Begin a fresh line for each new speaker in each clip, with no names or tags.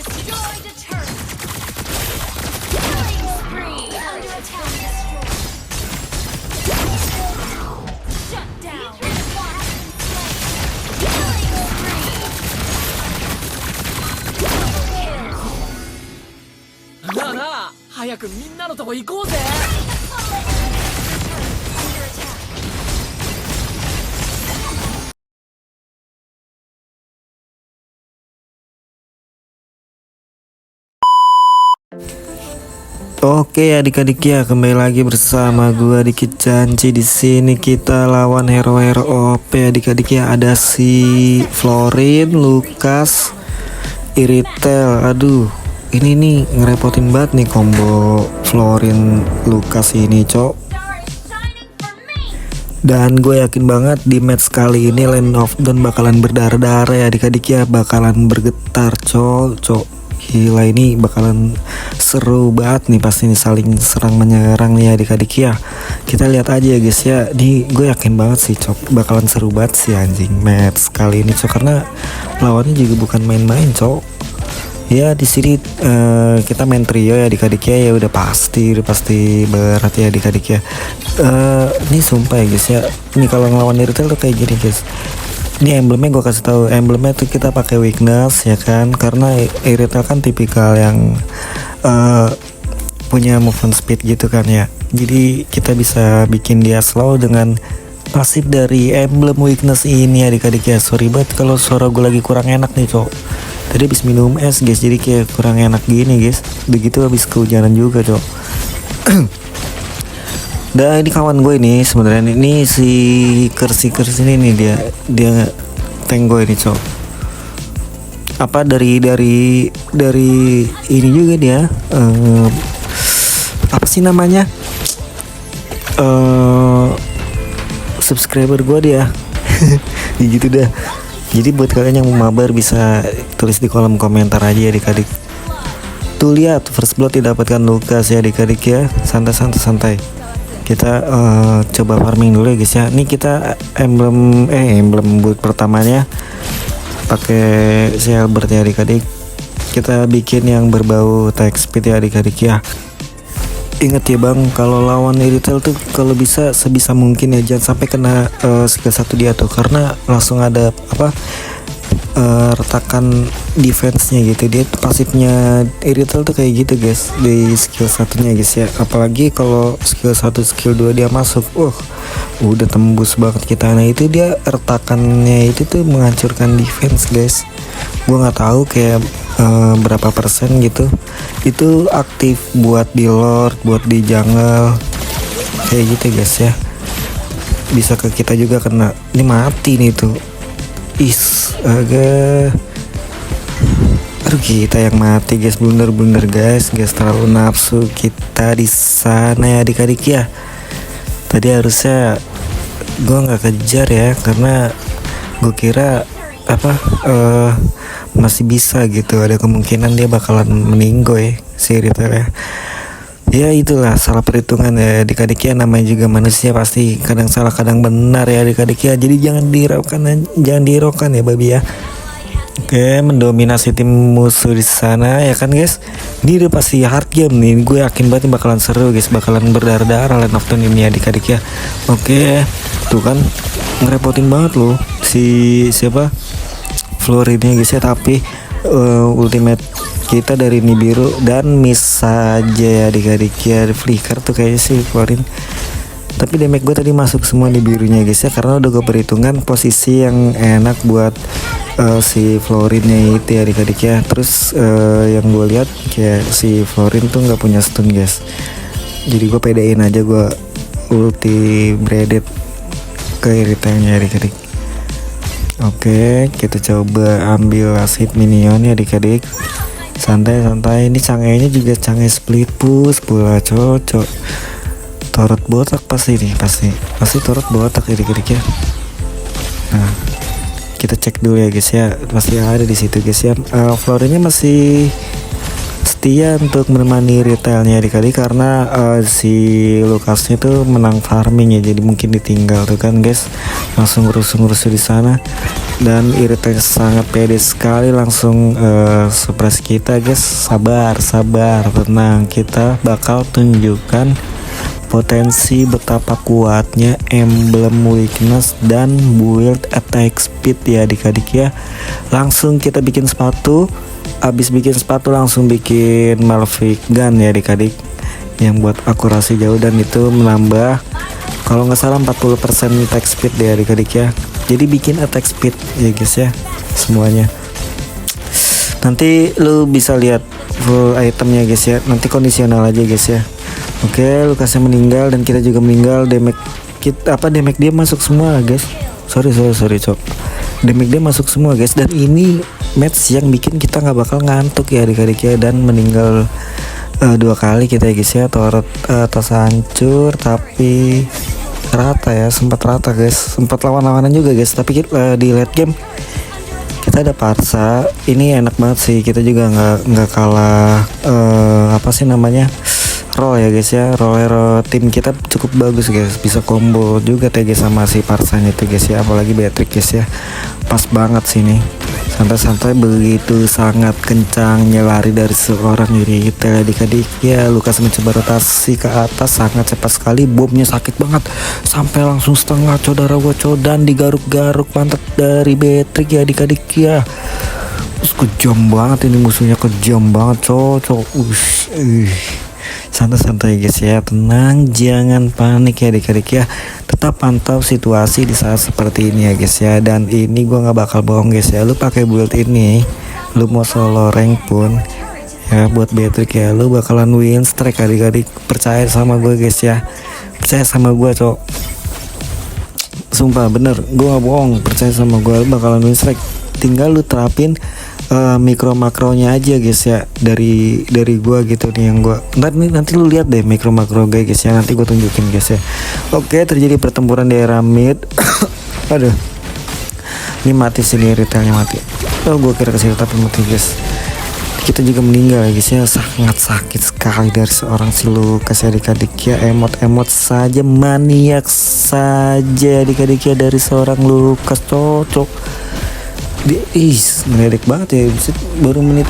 Destroyed a turret. Killing spree. Under attack. Shut down. Killing spree. Double kill.
なあなあ、早くみんなのとこ行こうぜ。
Under attack.
Oke adik-adik ya, kembali lagi bersama gua Dikit Janji. Di sini kita lawan hero-hero OP adik-adik ya. Ada si Florin, Lucas, Iritel. Aduh, ini nih ngerepotin banget nih combo Florin, Lucas ini, cok. Dan gue yakin banget di match kali ini Land of Dawn bakalan berdarah-darah ya adik-adik ya. Bakalan bergetar, cok. Gila, ini bakalan seru banget nih, pasti nih saling serang menyerang nih adik-adik ya. Kita lihat aja ya guys ya. Nih gue yakin banget sih cok, bakalan seru banget sih anjing match kali ini cok, karena lawannya juga bukan main-main cok. Ya di sini kita main trio ya adik-adik ya, udah pasti berat ya adik-adik ya. Ini sumpah ya guys ya. Ini kalau ngelawan Iritel tuh kayak gini guys. Ini emblemnya gue kasih tahu, emblemnya tuh kita pakai weakness ya kan, karena Iritel kan tipikal yang punya movement speed gitu kan ya. Jadi kita bisa bikin dia slow dengan pasif dari emblem weakness ini adik-adik ya. Sorry banget kalau suara gue lagi kurang enak nih cok. Tadi habis minum es guys, jadi kayak kurang enak gini guys. Begitu habis kehujanan juga cok. Dan ini kawan gue ini sebenarnya, ini si Kersi ini nih, dia tank gue ini cok. Apa dari ini juga dia apa sih namanya, subscriber gue dia. Gitu dah. Jadi buat kalian yang mau mabar bisa tulis di kolom komentar aja ya adik-adik. Tuh lihat first blood didapatkan Lucas ya adik-adik ya. Santai. Kita coba farming dulu ya guys ya. Ini kita emblem buat pertamanya pakai si Albert ya adik-adik. Kita bikin yang berbau attack speed ya adik-adik ya. Ingat ya bang, kalau lawan Iritel tuh kalau bisa sebisa mungkin ya jangan sampai kena skill 1 dia tuh, karena langsung ada retakan defense-nya gitu. Dia tuh pasifnya Iritel tuh kayak gitu guys di skill 1-nya guys ya. Apalagi kalau skill 1 skill 2 dia masuk, udah tembus banget kita. Nah itu dia retakannya itu tuh menghancurkan defense guys. Gua nggak tahu kayak berapa persen gitu itu aktif buat di lord, buat di jungle kayak gitu guys ya. Bisa ke kita juga kena. Ini mati nih tuh. Agak aduh, kita yang mati guys, blunder guys, terlalu nafsu kita di sana ya adik-adik ya. Tadi harusnya gue nggak kejar ya, karena gue kira masih bisa gitu, ada kemungkinan dia bakalan meninggoy si Iritel ya. Ya itulah salah perhitungan ya adik-adik ya, namanya juga manusia pasti kadang salah kadang benar ya adik-adik ya. Jadi jangan dihiraukan ya babi ya. Oke, mendominasi tim musuh di sana ya kan guys. Ini udah pasti hard game nih, gue yakin banget bakalan seru guys, bakalan berdarah-darah Land of Dawn ini adik-adik ya. Oke, tuh kan ngerepotin banget loh siapa Florinnya guys ya, tapi ultimate kita dari Nibiru dan miss saja ya adik-adik ya. Flicker tuh kayaknya sih Florin, tapi damage gue tadi masuk semua di birunya guys ya, karena udah gue perhitungan posisi yang enak buat si Florinnya itu ya adik-adik ya. Terus yang gue lihat kayak si Florin tuh nggak punya stun guys, jadi gue pedein aja, gue ulti braided ke Iritelnya adik-adik. Oke, kita coba ambil last hit minion ya adik-adik. Santai. Ini cangainya juga cangai split push pula cocok. Torot botak pasti torot botak adik-adik ya. Nah, kita cek dulu ya guys ya, pasti ada di situ guys ya. Florinnya masih setia untuk menemani retailnya adik-adik karena si Lukasnya tuh menang farming ya, jadi mungkin ditinggal tuh kan guys, langsung ngurus di sana. Dan retailnya sangat pede sekali, langsung surprise kita guys. Sabar tenang, kita bakal tunjukkan potensi betapa kuatnya emblem weakness dan build attack speed ya adik-adik ya. Langsung kita bikin sepatu, abis bikin sepatu langsung bikin Malfic gun ya adik-adik, yang buat akurasi jauh dan itu menambah kalau nggak salah 40% attack speed ya adik-adik ya. Jadi bikin attack speed ya guys ya semuanya. Nanti lu bisa lihat full itemnya guys ya, nanti kondisional aja guys ya. Oke, Lukasnya meninggal dan kita juga meninggal. Damage kita damage dia masuk semua guys. Sorry cok. Damage dia masuk semua guys, dan ini match yang bikin kita nggak bakal ngantuk ya adik-adik ya. Dan meninggal 2 kali kita ya guys ya. Turret atas hancur tapi rata ya, sempat rata guys, sempat lawan-lawanan juga guys. Tapi di late game kita ada Parsa, ini enak banget sih. Kita juga nggak kalah apa sih namanya, roll ya guys ya. Roll tim kita cukup bagus guys, bisa combo juga TG sama si Parsanya itu guys ya, apalagi Beatrix guys ya. Pas banget sini, santai-santai begitu sangat kencangnya lari dari seorang retail adik-adik ya. Lukas mencoba rotasi ke atas sangat cepat sekali, bomnya sakit banget sampai langsung setengah saudara gua, dan digaruk-garuk pantat dari Beatrix ya adik-adik ya. Terus kejam banget ini musuhnya, kejam banget cocok. Santai-santai guys ya, tenang, jangan panik ya adik-adik ya. Tetap pantau situasi di saat seperti ini ya guys ya. Dan ini gua nggak bakal bohong guys ya, lu pakai build ini, lu mau solo rank pun ya buat Beatrix ya, lu bakalan win strike adik-adik. Percaya sama gue guys ya, percaya sama gue cok, sumpah bener, gue nggak bohong, percaya sama gue, lu bakalan win strike. Tinggal lu terapin mikro makronya aja guys ya, dari gua gitu nih, yang gua nanti lu lihat deh mikro makro guys ya, nanti gua tunjukin guys ya. Oke, terjadi pertempuran di area mid. Aduh, ini mati sini, retailnya mati. Oh, gua kira kesini tapi mati guys. Kita juga meninggal ya guys ya, sangat sakit sekali dari seorang si Lukas ya adik-adik ya. Emot saja, maniak saja adik-adik ya dari seorang Lukas, cocok. Meledek banget ya, baru menit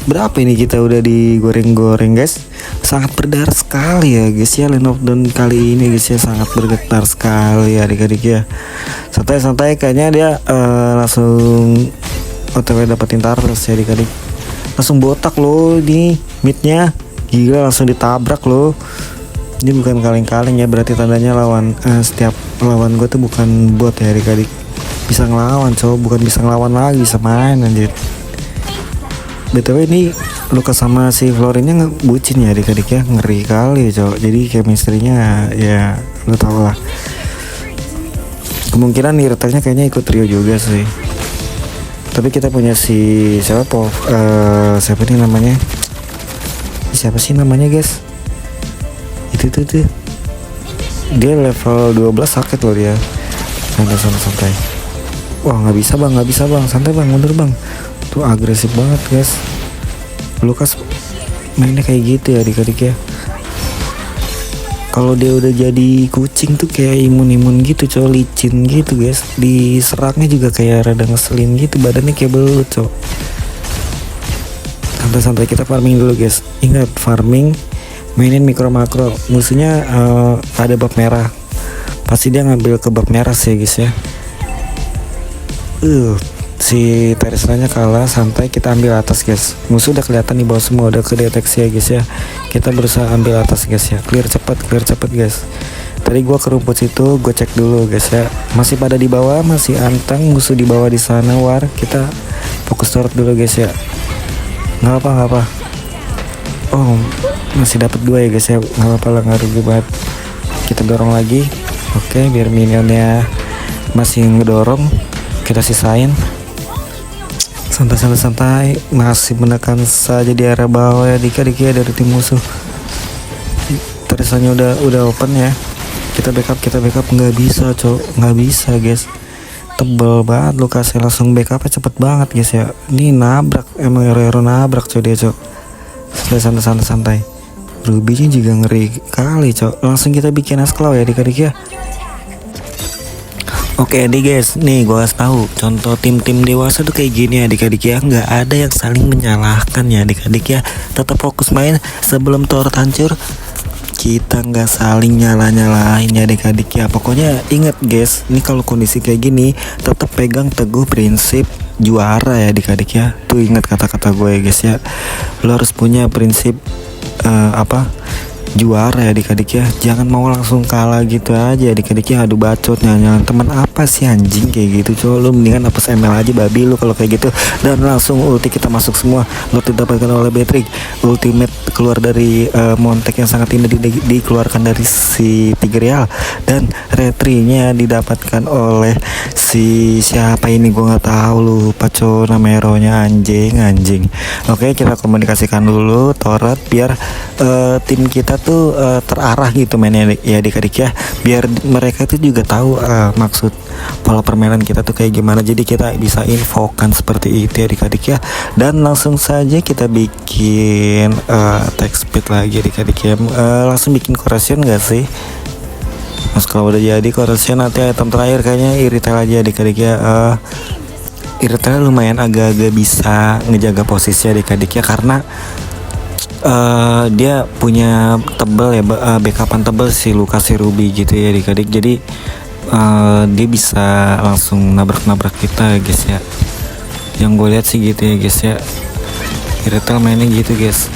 berapa ini kita udah digoreng-goreng guys. Sangat berdarah sekali ya guys ya, Lane of Dawn kali ini guys ya, sangat bergetar sekali ya adik-adik ya. Santai-santai kayaknya dia langsung OTW dapetin Tarles ya adik-adik. Langsung botak loh di midnya, gila, langsung ditabrak loh. Ini bukan kaleng-kaleng ya, berarti tandanya lawan setiap lawan gue tuh bukan bot ya adik-adik, bisa ngelawan cowok, bukan bisa ngelawan lagi, bisa main anjir. BTW ini Lukas sama si Florinnya bucin ya adik-adik ya, ngeri kali cowok. Jadi chemistry-nya ya lu tau lah. Kemungkinan nih retailnya kayaknya ikut trio juga sih. Tapi kita punya si siapa siapa nih namanya, siapa sih namanya guys, itu tuh dia level 12 sakit loh dia. Santai. Wah, nggak bisa bang, santai bang, mundur bang. Tuh agresif banget guys, Lukas mainnya kayak gitu ya adik-adik ya. Kalau dia udah jadi kucing tuh kayak imun gitu cowok, licin gitu guys. Diserangnya juga kayak rada ngeselin gitu, badannya kayak belut cowok. Santai-santai, kita farming dulu guys. Ingat, farming mainin mikro makro. Musuhnya ada bab merah, pasti dia ngambil ke bab merah sih guys ya. Si Teresanya kalah, santai, kita ambil atas guys. Musuh udah kelihatan di bawah semua, udah kedeteksi ya guys ya. Kita berusaha ambil atas guys ya, clear cepet guys. Tadi gua ke rumput situ, gue cek dulu guys ya, masih pada di bawah, masih anteng musuh di bawah di sana. War, kita fokus turret dulu guys ya. Nggak apa. Oh, masih dapat 2 ya guys ya, nggak apa-apa lah, nggak rugi banget. Kita dorong lagi, oke, biar minionnya masih ngedorong, kita sisain. Santai, masih menekan saja di area bawah ya adik-adik ya dari tim musuh. Terisanya udah open ya. Kita backup, nggak bisa cowok, nggak bisa guys. tebel banget Lukasnya, langsung backupnya cepet banget guys ya. Ini nabrak, emang hero nabrak coy dia coy. Santai. Ruby-nya juga ngeri kali coy. Langsung kita bikin Asclaw ya adik-adik ya. Oke nih guys, nih gue kasih tahu contoh tim-tim dewasa tuh kayak gini adik-adik ya, nggak ada yang saling menyalahkan ya adik-adik ya. Tetap fokus main sebelum turret hancur. Kita nggak saling nyalahin ya adik-adik ya. Pokoknya ingat guys, ini kalau kondisi kayak gini tetap pegang teguh prinsip juara ya adik-adik ya. Tuh ingat kata-kata gue ya guys ya. Lo harus punya prinsip juara ya adik-adik ya. Jangan mau langsung kalah gitu aja adik-adik ya. Aduh bacot nyanyian teman apa sih anjing kayak gitu coy. Lu mendingan hapus ML aja babi lu kalau kayak gitu. Dan langsung ulti kita masuk semua. Lord didapatkan oleh Beatrix. Ultimate keluar dari Montek yang sangat indah dikeluarkan dari si Tigreal. Dan retry-nya didapatkan oleh si siapa ini gua nggak tahu, lupa coy nama hero-nya, anjing. Oke, kita komunikasikan dulu turret biar tim kita tuh terarah gitu mainnya ya adik-adik ya, biar mereka tuh juga tahu maksud pola permainan kita tuh kayak gimana, jadi kita bisa infokan seperti itu ya adik-adik ya. Dan langsung saja kita bikin attack speed lagi adik-adik ya. Langsung bikin corruption gak sih mas? Kalau udah jadi corruption nanti item terakhir kayaknya irritate aja adik-adik ya. Irritate lumayan agak-agak bisa ngejaga posisi adik-adik ya, karena dia punya tebel ya, backupan tebel si Lukas si Ruby gitu ya adik-adik. Jadi dia bisa langsung nabrak kita ya guys ya. Yang gue lihat sih gitu ya guys ya. Irritate mainnya gitu guys.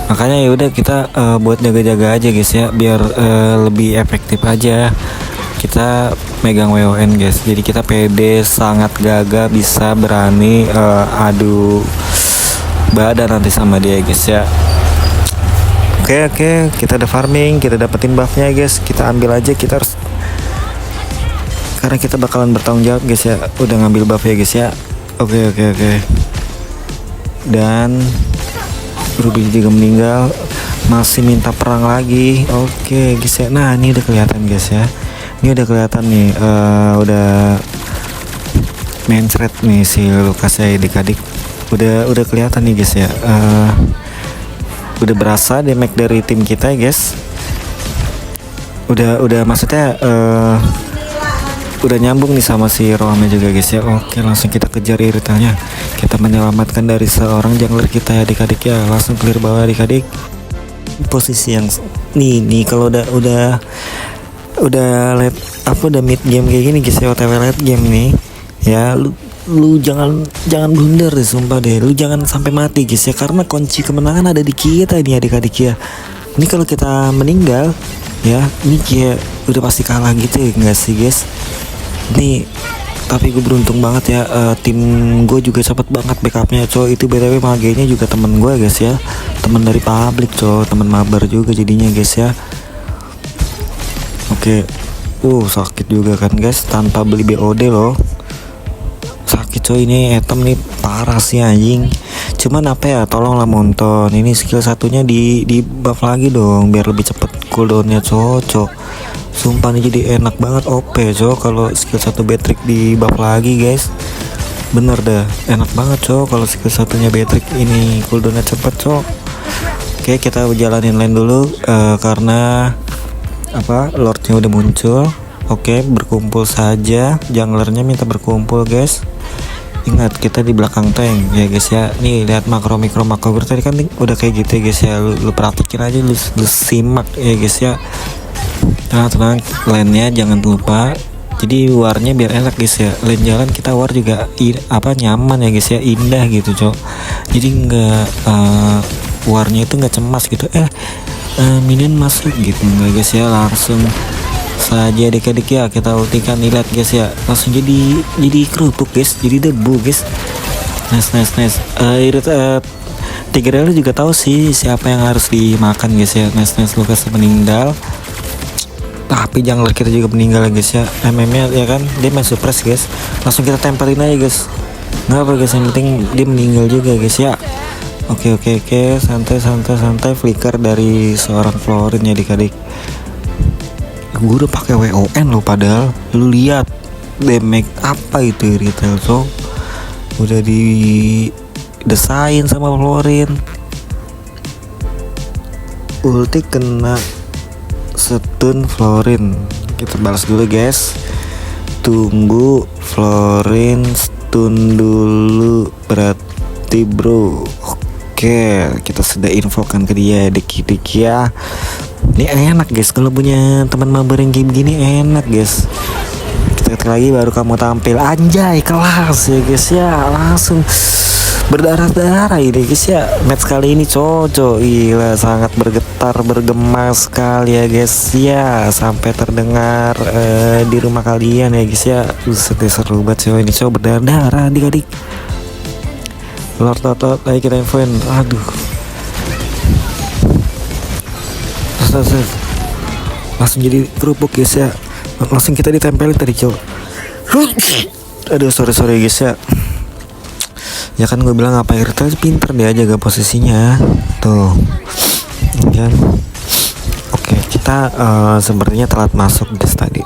Makanya ya udah kita buat jaga-jaga aja guys ya, biar lebih efektif aja kita megang WON guys. Jadi kita pede, sangat gagah, bisa berani adu badan nanti sama dia guys ya. Oke, kita ada farming, kita dapetin buffnya guys, kita ambil aja, kita harus, karena kita bakalan bertanggung jawab guys ya. Udah ngambil buff ya guys ya. Oke. Dan Ruby juga meninggal, masih minta perang lagi. Oke guys ya. Nah ini udah kelihatan guys ya, ini udah kelihatan nih, udah mencret nih si Lukas ya adik-adik. Udah kelihatan nih guys ya, udah berasa damage dari tim kita ya guys. Udah maksudnya udah nyambung nih sama si Roamnya juga guys ya. Oke, langsung kita kejar iritanya, kita menyelamatkan dari seorang jungler kita ya adik-adik ya. Langsung clear bawah adik-adik. Posisi yang nih kalau udah mid game kayak gini guys ya, OTW late game nih ya, lu jangan blunder deh, sumpah deh, lu jangan sampai mati guys ya, karena kunci kemenangan ada di kita ini adik-adik ya. Ini kalau kita meninggal ya, ini kayak udah pasti kalah gitu ya enggak sih guys. Ini tapi gue beruntung banget ya, tim gue juga cepet banget backupnya coy. Itu btw magenya juga temen gue guys ya, temen dari public coy, temen mabar juga jadinya guys ya. Oke, sakit juga kan guys, tanpa beli BOD loh. Sakit coy, ini item nih parah sih anjing. Cuman apa ya, tolonglah Monton, ini skill satunya di buff lagi dong biar lebih cepet cooldownnya cocok. Sumpah nih jadi enak banget OP coy kalau skill satu Beatrix di buff lagi guys. Bener dah, enak banget coy kalau skill satunya Beatrix ini cooldownnya cepet coy. Oke, kita jalanin lane dulu karena Lordnya udah muncul. Oke, berkumpul saja, junglernya minta berkumpul guys. Ingat kita di belakang tank ya guys ya. Nih lihat makro tadi kan udah kayak gitu ya guys ya. Lu praktikin aja, lu simak ya guys ya. Tenang, lane-nya jangan lupa. Jadi warnya biar enak guys ya. Lane jalan kita war juga nyaman ya guys ya, indah gitu cok. Jadi nggak warnya itu nggak cemas gitu. Minion masuk gitu nggak guys ya, langsung saja adik-adik ya kita ultikan. Lihat guys ya, langsung jadi kerupuk guys, jadi debu guys. Nice. Tigreal juga tahu sih siapa yang harus dimakan guys ya. Nice, Lukas meninggal, tapi jungler kita juga meninggal guys ya. MM-nya ya kan, dia main suppress guys, langsung kita temperin aja guys. Nggak apa guys, yang penting dia meninggal juga guys ya. Oke, santai. Flicker dari seorang Florin ya adik-adik. Gue udah pakai WON loh, padahal lu lihat damage apa itu irrital so udah didesain sama Florin. Ulti kena stun Florin. Kita balas dulu guys. Tunggu Florin stun dulu berarti bro. Oke, kita sudah infokan ke dia dikit-dikit ya. Ini enak guys, kalau punya teman mabar yang game gini enak guys. Kita lagi baru kamu tampil, anjay kelas ya guys ya, langsung berdarah-darah ini guys ya. Match kali ini cocok, gila sangat bergetar bergema sekali ya guys ya, sampai terdengar di rumah kalian ya guys ya. Seru banget sih ini cowok berdarah-darah adik-adik. Lord, ayo kita infoin. Aduh, langsung jadi kerupuk guys ya, langsung kita ditempelin tadi cowok. Aduh sorry guys ya. Ya kan gue bilang apa irrital pinter dia jaga posisinya tuh kan. Oke, kita sebenarnya telat masuk guys tadi,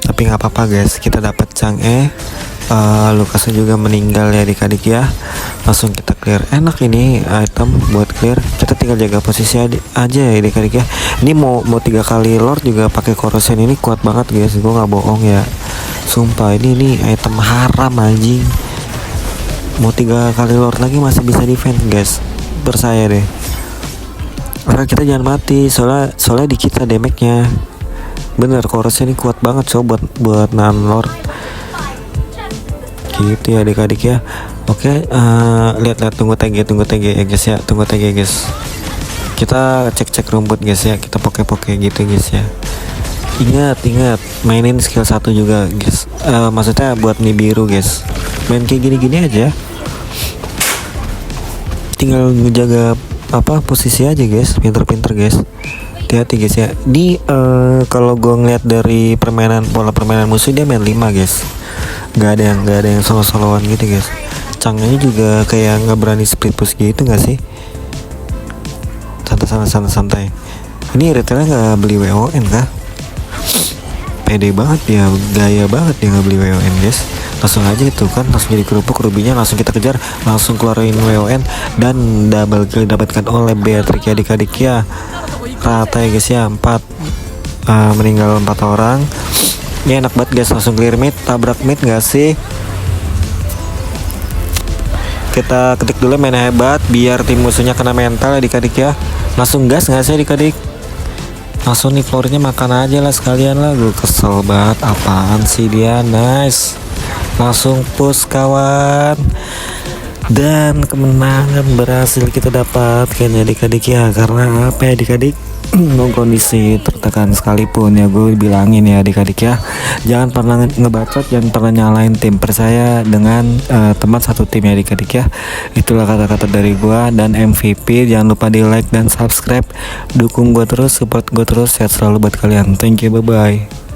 tapi nggak apa-apa guys, kita dapat Chang'e. Lukasnya juga meninggal ya adik-adik ya. Langsung kita clear, enak ini item buat clear. Kita tinggal jaga posisi aja ya adik-adik ya. Ini mau 3 kali lord juga pakai corrosion, ini kuat banget guys, gue nggak bohong ya, sumpah ini item haram anjing. Mau 3 kali lord lagi masih bisa defend guys, percaya deh. Karena kita jangan mati, soalnya di kita damage-nya bener, corrosion ini kuat banget so buat nahan lord gitu ya adik-adik ya. Oke, lihat tunggu TG ya guys ya, tunggu TG guys. Kita cek rumput guys ya, kita poke gitu guys ya. Ingat mainin skill 1 juga guys, maksudnya buat nih biru guys, main kayak gini aja, tinggal ngejaga posisi aja guys, pinter guys. Hati-hati guys ya. Di kalau gue ngeliat dari pola permainan musuh, dia main 5 guys, nggak ada yang solo-soloan gitu guys. Chang'e juga kayak nggak berani split push gitu nggak sih, santai. Ini retailnya nggak beli WON kah? Pede banget dia, gaya banget dia nggak beli WON guys. Langsung aja itu kan, langsung jadi kerupuk, rubinya langsung kita kejar, langsung keluarin WON dan double kill dapatkan oleh Beatrix ya adik-adik ya. Rata ya guys ya, 4 meninggal 4 orang. Ini enak banget guys, langsung clear mid, tabrak mid gak sih? Kita ketik dulu main hebat biar tim musuhnya kena mental adik-adik ya. Langsung gas gak sih adik-adik? Langsung nih floornya makan aja lah sekalian lah. Gue kesel banget, apaan sih dia. Nice, langsung push kawan. Dan kemenangan berhasil kita dapatkan ya adik-adik ya. Karena apa ya adik-adik? Mau kondisi tertekan sekalipun ya, gue bilangin ya adik-adik ya, jangan pernah ngebacot, jangan pernah nyalain tim, percaya dengan teman satu tim ya adik-adik ya. Itulah kata-kata dari gue dan MVP. Jangan lupa di like dan subscribe, dukung gue terus, support gue terus, sehat selalu buat kalian. Thank you, bye bye.